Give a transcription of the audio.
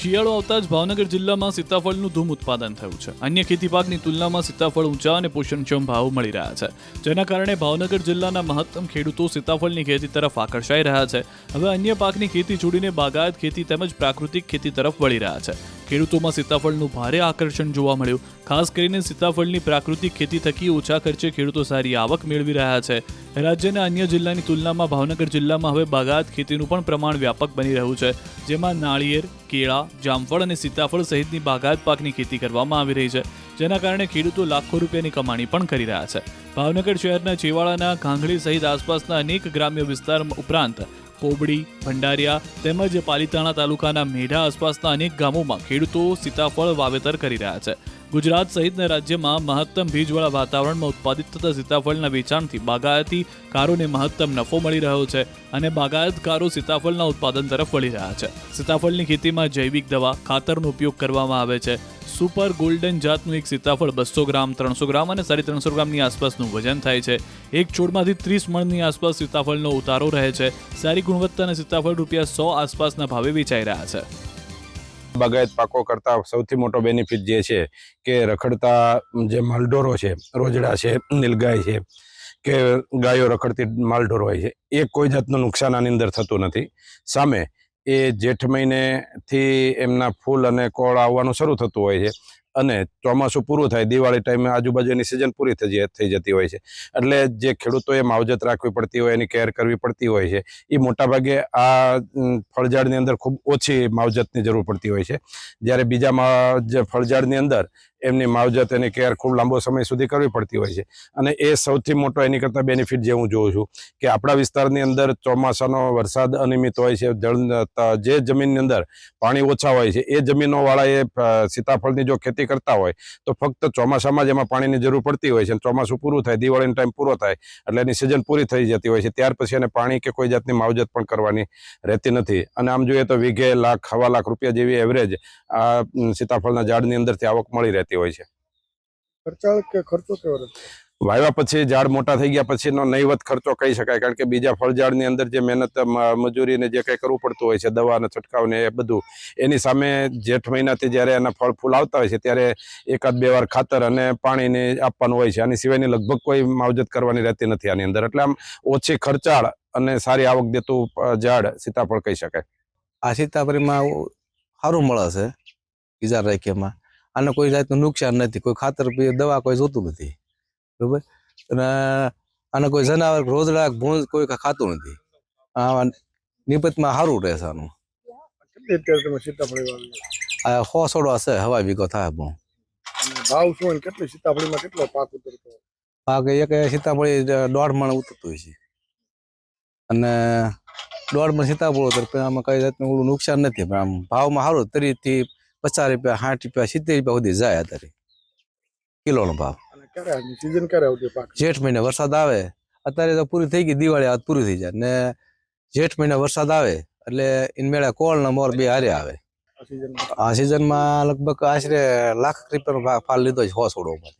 શિયાળો આવતા જ ભાવનગર જિલ્લામાં સીતાફળનું ધૂમ ઉત્પાદન થયું છે। અન્ય ખેતી પાકની તુલનામાં સીતાફળ ઊંચા અને પોષણક્ષમ ભાવ મળી રહ્યા છે, જેના કારણે ભાવનગર જિલ્લાના મહત્તમ ખેડૂતો સીતાફળની ખેતી તરફ આકર્ષાઈ રહ્યા છે। હવે અન્ય પાકની ખેતી છોડીને બાગાયત ખેતી તેમજ પ્રાકૃતિક ખેતી તરફ વળી રહ્યા છે। ખેડૂતોમાં સીતાફળનું ભારે આકર્ષણ જોવા મળ્યું। ખાસ કરીને સીતાફળની પ્રાકૃતિક ખેતી થકી ઓછા ખર્ચે ખેડૂતો સારી આવક મેળવી રહ્યા છે। રાજ્યના અન્ય જિલ્લાની તુલનામાં ભાવનગર જિલ્લામાં હવે બાગાયત ખેતીનું પણ પ્રમાણ વ્યાપક બની રહ્યું છે, જેમાં નાળિયેર, કેળા, જામફળ અને સીતાફળ સહિતની બાગાયત પાકની ખેતી કરવામાં આવી રહી છે, જેના કારણે ખેડૂતો લાખો રૂપિયાની કમાણી પણ કરી રહ્યા છે। ભાવનગર શહેરના ચેવાડાના કાંગળી સહિત આસપાસના અનેક ગ્રામ્ય વિસ્તાર ઉપરાંત કોબડી, ભંડારિયા તેમજ પાલીતાણા તાલુકાના મેઢા આસપાસના અનેક ગામોમાં ખેડૂતો સીતાફળ વાવેતર કરી રહ્યા છે। ગુજરાત સહિતના રાજ્યમાં મહત્તમ ભેજવાળા વાતાવરણમાં ઉત્પાદિત થતા સીતાફળના વેચાણથી બાગાયતીકારોને મહત્તમ નફો મળી રહ્યો છે અને બાગાયતકારો સીતાફળના ઉત્પાદન તરફ વળી રહ્યા છે। સીતાફળની ખેતીમાં જૈવિક દવા, ખાતરનો ઉપયોગ કરવામાં આવે છે। સુપર ગોલ્ડન જાતનું એક સીતાફળ 200 ગ્રામ, 300 ગ્રામ અને 350 ગ્રામની આસપાસનું વજન થાય છે। એક છોડમાંથી 30 મણની આસપાસ સીતાફળનો ઉતારો રહે છે। સારી ગુણવત્તાના સીતાફળ ₹100 આસપાસના ભાવે વેચાઈ રહ્યા છે। બાગાયત પાકો કરતા સૌથી મોટો બેનિફિટ જે છે કે રખડતા જે માલઢોરો છે, રોજડા છે, નીલગાય છે કે ગાયો રખડતી માલઢોરો હોય છે, એ કોઈ જાતનું નુકસાન આની અંદર થતું નથી। સામે એ જેઠ મહિનેથી એમના ફૂલ અને કોળ આવવાનું શરૂ થતું હોય છે અને ચોમાસું પૂરું થાય, દિવાળી ટાઈમે આજુબાજુની સિઝન પૂરી થઈ જતી હોય છે, એટલે જે ખેડૂતોએ માવજત રાખવી પડતી હોય, એની કેર કરવી પડતી હોય છે, એ મોટાભાગે આ ફળઝાડની અંદર ખૂબ ઓછી માવજતની જરૂર પડતી હોય છે। જ્યારે બીજામાં જે ફળઝાડની અંદર એમની માવજત, એની કેર ખૂબ લાંબો સમય સુધી કરવી પડતી હોય છે અને એ સૌથી મોટો એની કરતાં બેનિફિટ જે હું જોઉં છું કે આપણા વિસ્તારની અંદર ચોમાસાનો વરસાદ અનિયમિત હોય છે, જે જમીનની અંદર પાણી ઓછા હોય છે એ જમીનોવાળાએ સીતાફળની જો ખેતી કરતા હોય તો ફક્ત ચોમાસામાં જ એમાં પાણીની જરૂર પડતી હોય છે। ચોમાસું પૂરું થાય, દિવાળીનો ટાઈમ પૂરો થાય એટલે એની સિઝન પૂરી થઈ જતી હોય છે, ત્યાર પછી એને પાણી કે કોઈ જાતની માવજત પણ કરવાની રહેતી નથી અને આમ જોઈએ તો વીઘે લાખ, ₹1.25 લાખ જેવી એવરેજ આ સીતાફળના ઝાડની અંદરથી આવક મળી રહેતી હોય છે। ખર્ચો કેવો રહે? વાવ્યા પછી ઝાડ મોટા થઈ ગયા પછીનો નહીવત ખર્ચો કહી શકાય, કારણ કે બીજા ફળઝાડની અંદર જે મહેનત, મજૂરીને જે કંઈ કરવું પડતું હોય છે, દવા અને છંટકાવ ને એ બધું, એની સામે જેઠ મહિનાથી જ્યારે એના ફળ ફૂલ આવતા હોય છે ત્યારે 1-2 વાર ખાતર અને પાણીને આપવાનું હોય છે। આની સિવાયની લગભગ કોઈ માવજત કરવાની રહેતી નથી આની અંદર, એટલે આમ ઓછી ખર્ચાળ અને સારી આવક દેતું ઝાડ સીતાફળ કહી શકાય। આ સીતાફળમાં સારું મળે છે બીજા રાખ્યામાં, આને કોઈ જાતનું નુકસાન નથી, કોઈ ખાતર દવા કોઈ જોતું નથી, બરોબર, અને આને કોઈ જનાવર, રોજડા, ભૂંજ કોઈ ખાતું નથી। આ નિપતમાં સારું રહેશે આનું। અત્યારે તમે સીતાફળી વાવી? આ 100 છોડવા છે, હવા વીઘો થાય બહુ। ભાવ શું અને કેટલી સીતાફળીમાં કેટલો પાક ઉતરતો? પાક એક સીતાફળી 1.5 મણ ઉતરતું હોય છે અને 1.5 મણ સીતાફળ ઉતરે, આમાં કઈ જાતનું ઓલું નુકસાન નથી, પણ આમ ભાવમાં સારું 30 થી 50 રૂપિયા, 60 રૂપિયા, 70 રૂપિયા સુધી જાય અત્યારે કિલોનો ભાવ। સીઝન ક્યારે આવતી પાક? જેઠ મહિને વરસાદ આવે, અત્યારે તો પૂરી થઈ ગઈ, દિવાળી આજ પૂરી થઈ જાય ને જેઠ મહિને વરસાદ આવે એટલે ઇન મેળા કોળ ને મોર બે હારે આવે। આ સિઝનમાં લગભગ આશરે ₹1 લાખ ફાલ લીધો છે 100 છોડોમાંથી।